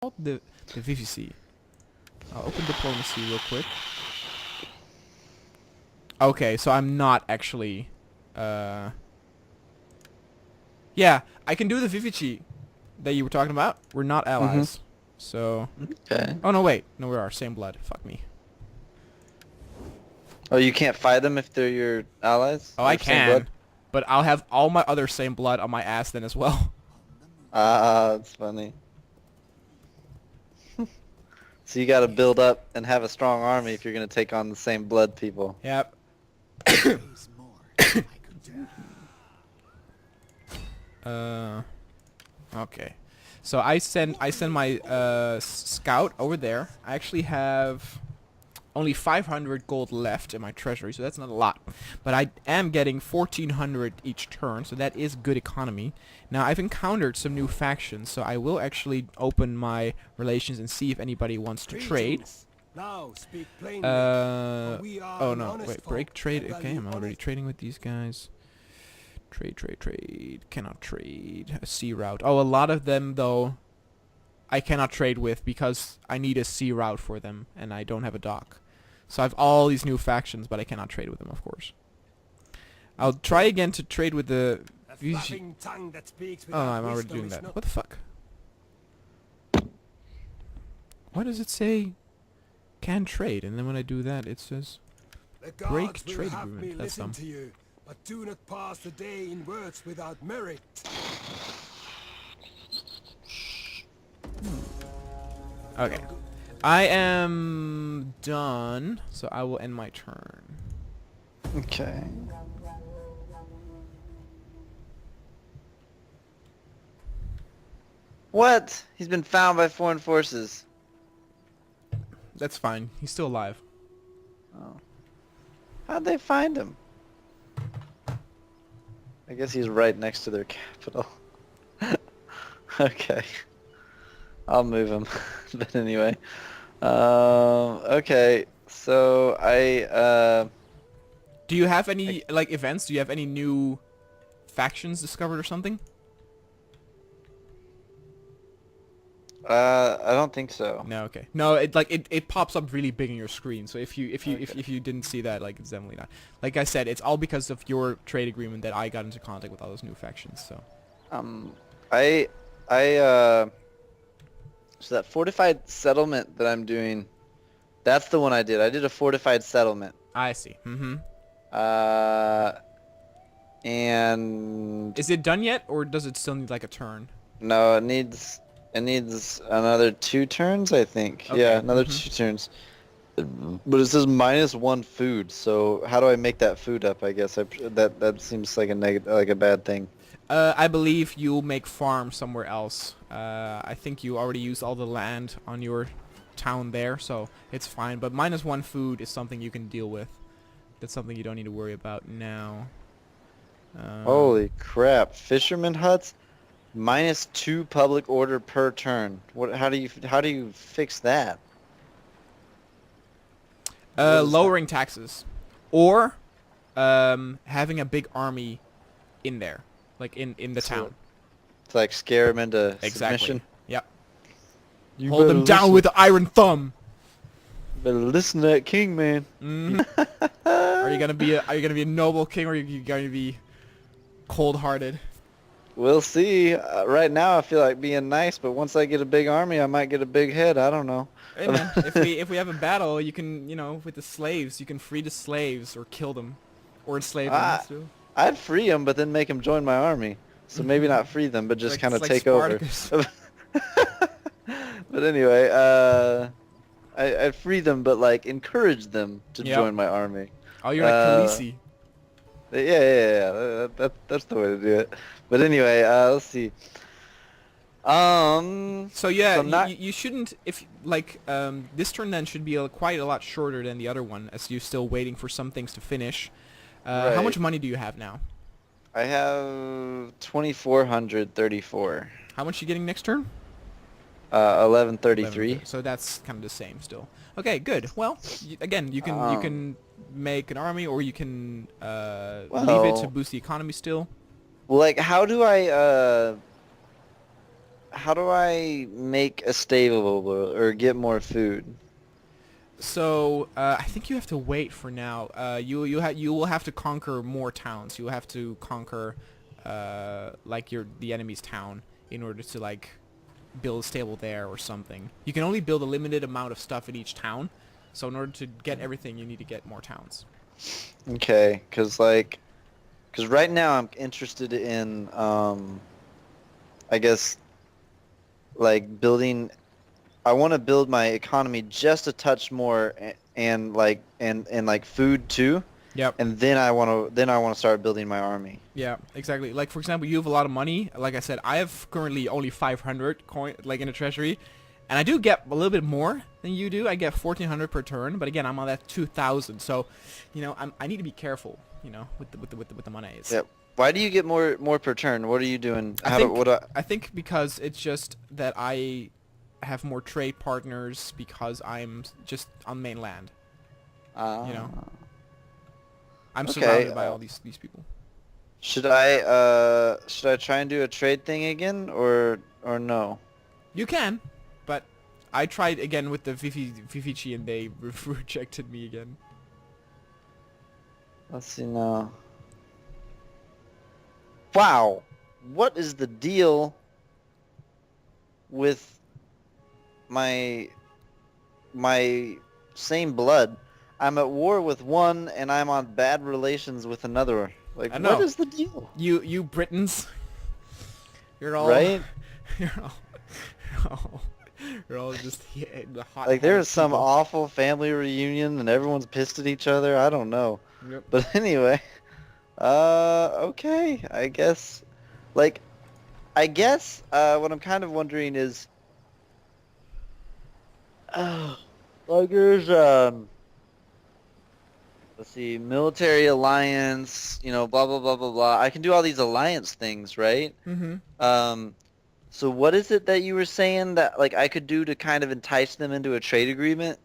the VVC. I'll open diplomacy real quick. Okay, so I'm not actually. Yeah, I can do the VVC that you were talking about. We're not allies, so. Okay. Oh no, wait, no, we are same blood. Fuck me. Oh, you can't fight them if they're your allies? Oh, Or I same can, blood? but I'll have all my other same blood on my ass then as well. Ah, that's funny. So you gotta build up and have a strong army if you're gonna take on the same blood people. Yep. Okay. So I send my scout over there. I actually have only 500 gold left in my treasury, so that's not a lot. But I am getting 1,400 each turn, so that is good economy. Now I've encountered some new factions, so I will actually open my relations and see if anybody wants to trade. Now speak plainly, Oh an no, honest wait, folk break trade. that Okay, value I'm already honest- trading with these guys. Trade. Cannot trade. A sea route. Oh, a lot of them though I cannot trade with because I need a sea route for them and I don't have a dock. So I have all these new factions, but I cannot trade with them, of course. I'll try again to trade with the A VG. flapping tongue that speaks Oh, without I'm already wisdom doing is that. not- What the fuck? Why does it say can trade? And then when I do that, it says The break gods will trade have agreement. me That's listen dumb. to you, but do not pass the day in words without merit. Okay. I am done, so I will end my turn. Okay. What? He's been found by foreign forces. That's fine. He's still alive. Oh. How'd they find him? I guess he's right next to their capital. Okay. I'll move him. But anyway. Okay. So Do you have any like events? Do you have any new factions discovered or something? I don't think so. No, okay. No, it pops up really big in your screen. So if you Okay. if you didn't see that, like it's definitely not. Like I said, it's all because of your trade agreement that I got into contact with all those new factions. So I so that fortified settlement that I'm doing, that's the one I did. I did a fortified settlement. I see. And Is it done yet, or does it still need like a turn? no, it needs another 2 turns, I think. Okay, Yeah, another 2 turns. But it says -1 food. So how do I make that food up? I guess that seems like a like a bad thing. I believe you'll make farm somewhere else. I think you already used all the land on your town there, so it's fine. But -1 food is something you can deal with. That's something you don't need to worry about now. Holy crap! Fisherman huts, -2 public order per turn. What? How do you fix that? What is Lowering taxes, or having a big army in there, like in the So, town. It's like scare them into Exactly. submission. Yep. You Hold them better down listen- with the iron thumb. Better listen to that king, man. Are you gonna be a noble king, or are you gonna be cold-hearted? We'll see. Right now, I feel like being nice, but once I get a big army, I might get a big head. I don't know. Hey man, if we have a battle, you can with the slaves, you can free the slaves or kill them, or enslave them. Too. I'd free them, but then make them join my army. So maybe not free them, but just Like- kind of it's like take over. Spartacus. But anyway, I'd free them, but like encourage them to Yep. join my army. Oh, you're like Khaleesi. Yeah. That's the way to do it. But anyway, let's see. So yeah, so not- you shouldn't if like this turn then should be quite a lot shorter than the other one, as you're still waiting for some things to finish. How Right. much money do you have now? I have 2,434. How much you getting next turn? 1133. So that's kind of the same still. Okay, good. Well, again, you can make an army, or you can leave it to Well- boost the economy still. Well, like, how do I I make a stable or get more food? So I think you have to wait for now. You will have to conquer more towns. You will have to conquer like the enemy's town in order to like build a stable there or something. You can only build a limited amount of stuff in each town. So in order to get everything, you need to get more towns. Okay, cause right now I'm interested in I guess like building. I want to build my economy just a touch more, and like food too. Yep. And then I want to start building my army. Yeah, exactly. Like for example, you have a lot of money. Like I said, I have currently only 500 coin like in the treasury, and I do get a little bit more than you do. I get 1,400 per turn, but again, I'm on that 2,000. So, you know, I need to be careful. You know, with the monies. Yep. Why do you get more per turn? What are you doing? I think because it's just that I have more trade partners because I'm just on mainland. You know, I'm Okay, surrounded by all these people. should I try and do a trade thing again or no? You can, but I tried again with the Vivici and they rejected me again. Let's see now. Wow, what is the deal with my same blood? I'm at war with one and I'm on bad relations with another. Like, I know. what is the deal? You Britons, you're all Right? You're all, you're all just the hot. Like, there's some awful family reunion and everyone's pissed at each other. I don't know. Yep. But anyway, okay, I guess. Like, what I'm kind of wondering is, like there's let's see, military alliance, you know, blah blah blah blah blah. I can do all these alliance things, right? Mm-hmm. So what is it that you were saying that like I could do to kind of entice them into a trade agreement?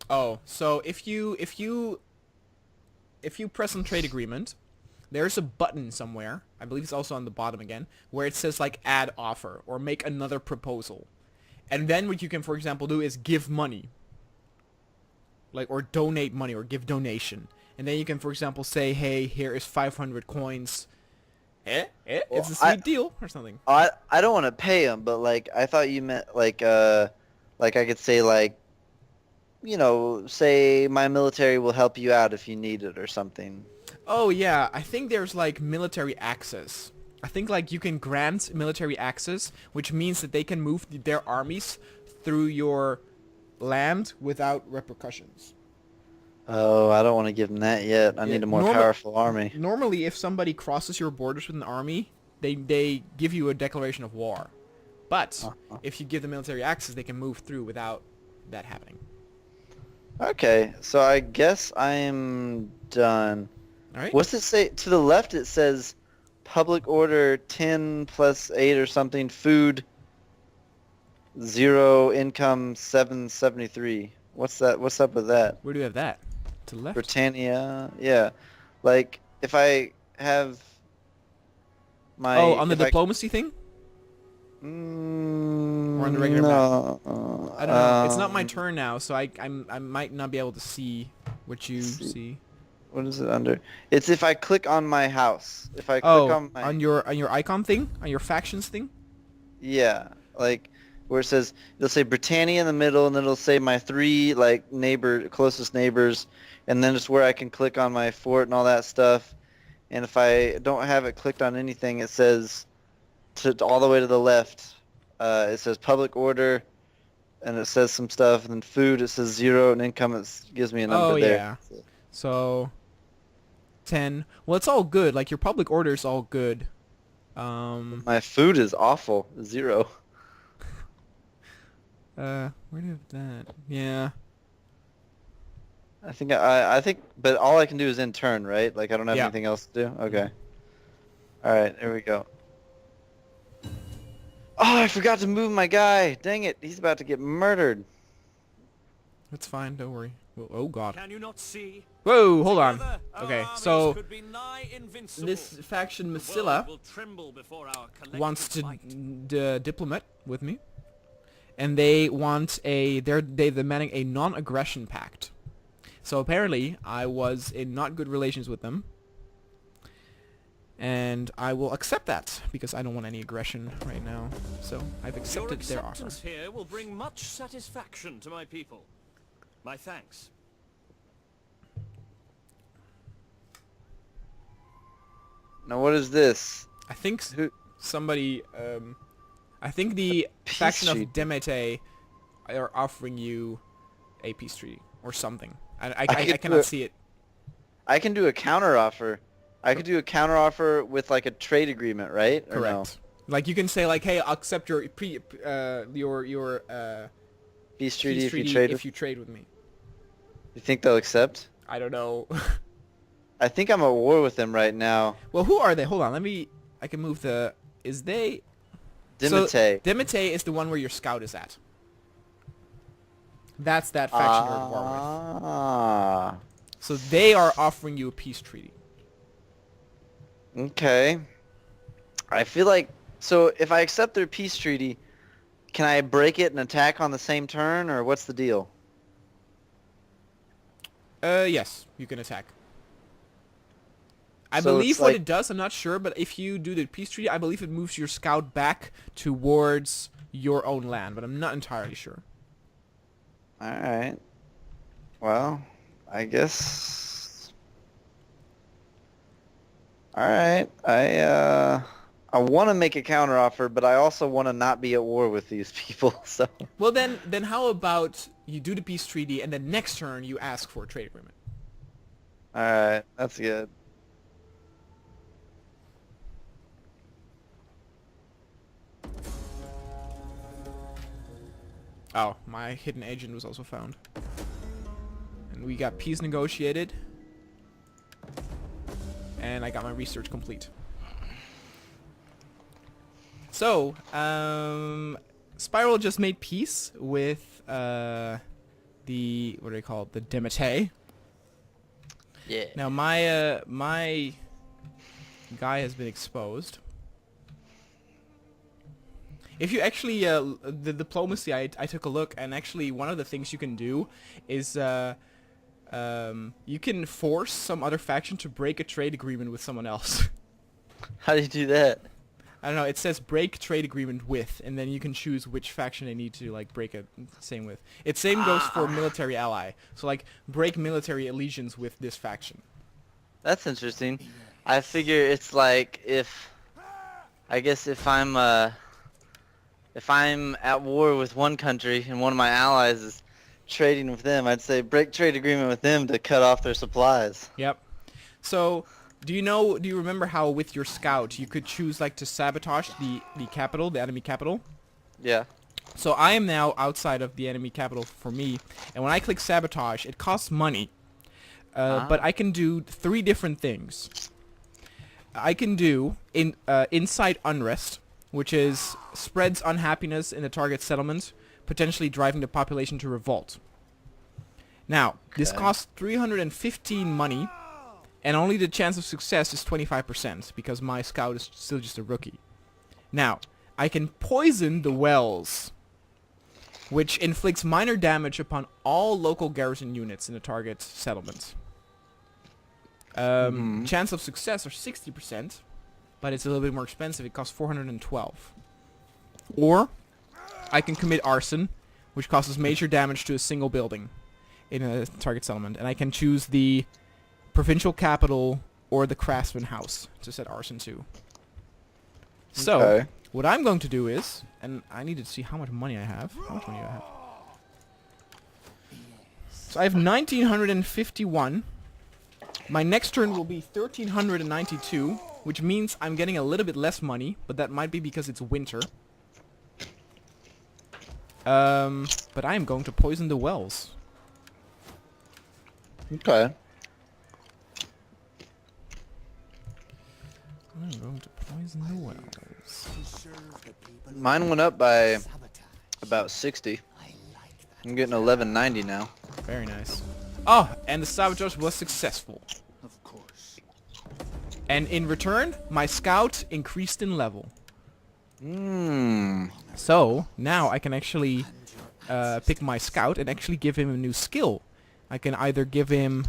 Oh, so if you press on trade agreement, there's a button somewhere, I believe it's also on the bottom again, where it says like add offer or make another proposal. And then what you can, for example, do is give money. Like, or donate money or give donation. And then you can, for example, say, hey, here is 500 coins. It's a sweet deal or something. I don't want to pay them, but like I thought you meant like I could say like, you know, say my military will help you out if you need it or something. Oh, yeah. I think there's, like, military access. I think, like, you can grant military access, which means that they can move their armies through your land without repercussions. Oh, I don't want to give them that yet. I need a more powerful army. Normally, if somebody crosses your borders with an army, they give you a declaration of war. But if you give them military access, they can move through without that happening. Okay, so I guess I'm done. All right. What's it say? To the left it says public order 10 plus 8 or something, food 0, income 773. What's that? What's up with that? Where do you have that? To the left? Britannia, yeah. Like, if I have my... Oh, on the if I- diplomacy thing? Mm, Or on the regular no. I don't know. It's not my turn now, so I might not be able to see what you see. What is it under? It's if I click on my house. If I click Oh, on my... on your icon thing? On your factions thing? Yeah, like where it says, it'll say Britannia in the middle, and then it'll say my 3 like closest neighbors, and then it's where I can click on my fort and all that stuff. And if I don't have it clicked on anything, it says all the way to the left. It says public order, and it says some stuff, and then food it says 0, and income it gives me a number Oh, there. yeah. So 10. Well, it's all good. Like your public order is all good. My food is awful. 0. Where do you have that? Yeah. I think, but all I can do is in turn, right? Like I don't have Yeah. anything else to do. Okay. All right, here we go. Oh, I forgot to move my guy. Dang it, he's about to get murdered. That's fine. Don't worry. Oh god. Can you not see? Whoa, hold on. Together, our Okay, armies so could be nigh invincible. this faction The Masilla world will tremble before our wants to collective might. diplomat with me, and they want they're demanding a non-aggression pact. So apparently I was in not good relations with them, and I will accept that because I don't want any aggression right now. So I've Your accepted their offer. acceptance here will bring much satisfaction to my people. My thanks. Now what is this? I think Who? somebody I think the Peace faction treaty. of Demete are offering you a peace treaty or something. I could do cannot it. see it. I can do a counter offer. I could do a counter offer with like a trade agreement, right? Or no? Correct. Like you can say like, hey, I'll accept your Peace peace treaty if treaty you trade. if you trade with me. You think they'll accept? I don't know. I think I'm at war with them right now. Well, who are they? Hold on, I can move the. Is they? Dimite. So, Demete is the one where your scout is at. That's that faction you're at war with. Ah. So they are offering you a peace treaty. Okay. I feel like so if I accept their peace treaty, can I break it and attack on the same turn, or what's the deal? Yes, you can attack. I So believe it's what like- it does, I'm not sure, but if you do the peace treaty, I believe it moves your scout back towards your own land, but I'm not entirely sure. All right. Well, I guess. All right. I want to make a counteroffer, but I also want to not be at war with these people. So. Well, then how about you do the peace treaty, and then next turn you ask for a trade agreement? All right. That's good. Oh, my hidden agent was also found. And we got peace negotiated. And I got my research complete. So, Spiral just made peace with the what do they call it? The Demete. Yeah. Now my guy has been exposed. If you actually the diplomacy, I took a look, and actually one of the things you can do is you can force some other faction to break a trade agreement with someone else. How do you do that? I don't know. It says break trade agreement with, and then you can choose which faction they need to like break a same with. It same goes for military ally. So like break military allegiance with this faction. That's interesting. I figure it's like if I'm at war with one country and one of my allies is trading with them, I'd say break trade agreement with them to cut off their supplies. Yep. So do you remember how with your scout you could choose like to sabotage the capital, the enemy capital? Yeah. So I am now outside of the enemy capital for me, and when I click sabotage, it costs money. But I can do 3 different things. I can do incite unrest, which is spreads unhappiness in the target settlement, potentially driving the population to revolt. Now, this Okay. costs 315 money, and only the chance of success is 25%, because my scout is still just a rookie. Now, I can poison the wells, which inflicts minor damage upon all local garrison units in the target settlement. Chance of success are 60%, but it's a little bit more expensive. It costs 412. Or I can commit arson, which causes major damage to a single building in a target settlement, and I can choose the provincial capital or the craftsman house to set arson to. So Okay. what I'm going to do is, and I need to see how much money I have. How much money do I have? So I have 1951. My next turn will be 1392, which means I'm getting a little bit less money, but that might be because it's winter. But I am going to poison the wells. Okay. I'm going to poison the wells. Mine went up by about 60. I'm getting 1190 now. Very nice. Oh, and the sabotage was successful. Of course. And in return, my scout increased in level. Hmm. So now I can actually pick my scout and actually give him a new skill. I can either give him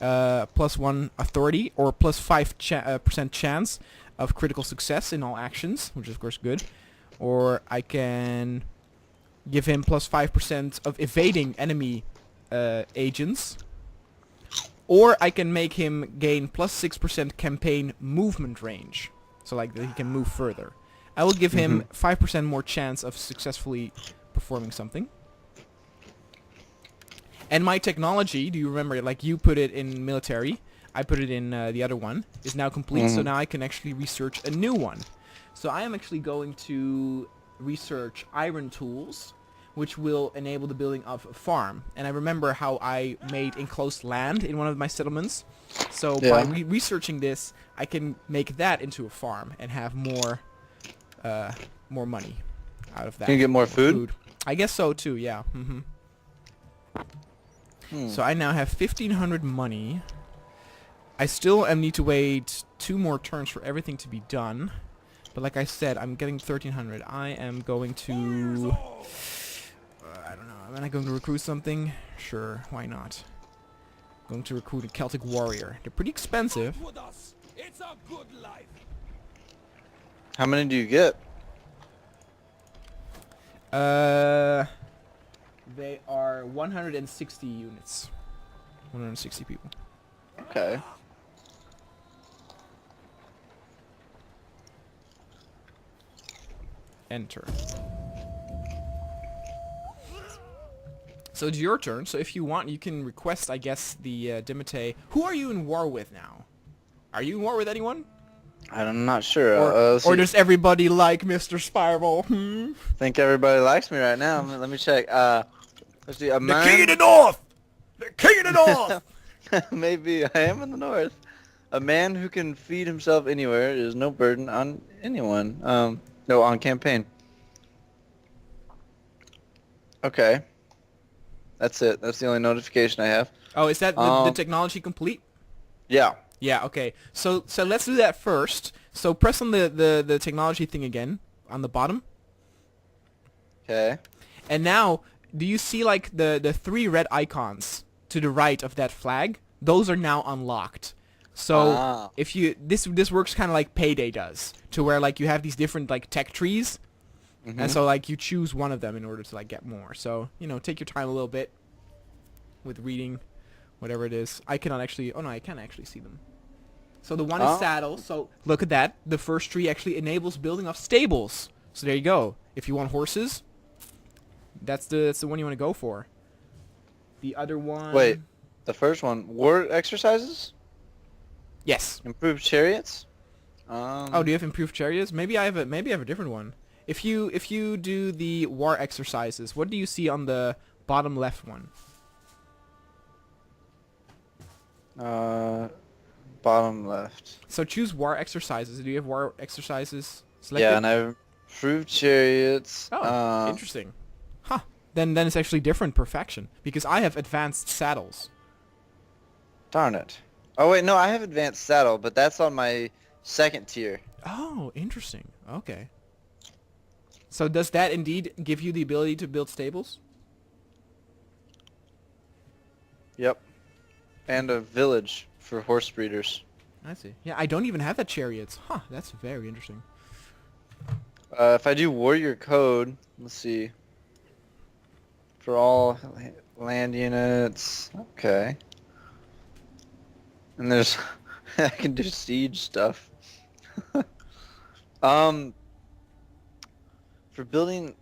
+1 authority or +5% chance of critical success in all actions, which is of course good. Or I can give him +5% of evading enemy agents. Or I can make him gain +6% campaign movement range. So like that he can move further. I will give him 5% more chance of successfully performing something. And my technology, do you remember, like you put it in military, I put it in the other one, is now complete. So now I can actually research a new one. So I am actually going to research iron tools, which will enable the building of a farm. And I remember how I made enclosed land in one of my settlements. So by researching this, I can make that into a farm and have more money out of that. Can you get more food? I guess so too, yeah. So I now have 1,500 money. I still need to wait 2 more turns for everything to be done. But like I said, I'm getting 1,300. I am going to... I don't know. Am I going to recruit something? Sure, why not? Going to recruit a Celtic warrior. They're pretty expensive. With us. It's a good life. How many do you get? They are 160 units. 160 people. Okay. Enter. So it's your turn. So if you want, you can request, I guess, the Dimite. Who are you in war with now? Are you in war with anyone? I'm not sure. Or does everybody like Mr. Spiral? I think everybody likes me right now. Let me check. Let's see. The king of the north! The king of the north! Maybe I am in the north. A man who can feed himself anywhere is no burden on anyone. No, on campaign. Okay. That's it. That's the only notification I have. Oh, is that the technology complete? Yeah. Yeah, okay. So let's do that first. So press on the technology thing again on the bottom. Okay. And now, do you see like the 3 red icons to the right of that flag? Those are now unlocked. So if you this works kind of like Payday does, to where like you have these different like tech trees, and so like you choose one of them in order to like get more. So take your time a little bit with reading, whatever it is. I cannot actually. Oh no, I can actually see them. So the one is saddle. So look at that. The first tree actually enables building of stables. So there you go. If you want horses, that's the one you want to go for. The other one. Wait, the first one, war exercises? Yes. Improved chariots? Oh, do you have improved chariots? Maybe I have a different one. If you do the war exercises, what do you see on the bottom left one? Bottom left. So choose war exercises. Do you have war exercises selected? Yeah, and I have improved chariots. Oh, interesting. Huh. Then it's actually different perfection because I have advanced saddles. Darn it. Oh wait, no, I have advanced saddle, but that's on my second tier. Oh, interesting. Okay. So does that indeed give you the ability to build stables? Yep. And a village for horse breeders. I see. Yeah, I don't even have that chariots. Huh, that's very interesting. If I do warrior code, let's see. For all land units, okay. And there's, I can do siege stuff. For building,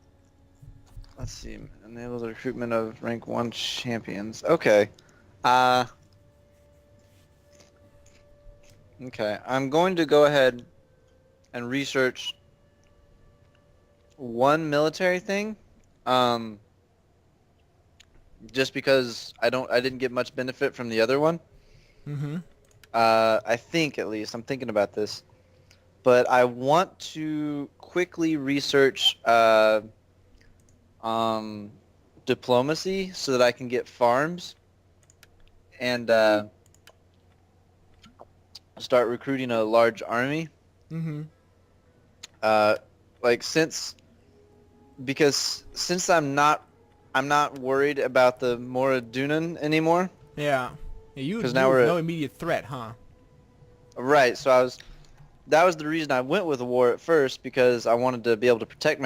let's see, enable the recruitment of rank 1 champions. Okay. Okay, I'm going to go ahead and research one military thing. Just because I didn't get much benefit from the other one. Mm-hmm. I think, at least, I'm thinking about this. But I want to quickly research diplomacy so that I can get farms. and start recruiting a large army. Mm-hmm. Like because since I'm not worried about the Moradunan anymore. Yeah. Yeah, you 'Cause you now have we're no at- immediate threat, huh? Right, so that was the reason I went with a war at first, because I wanted to be able to protect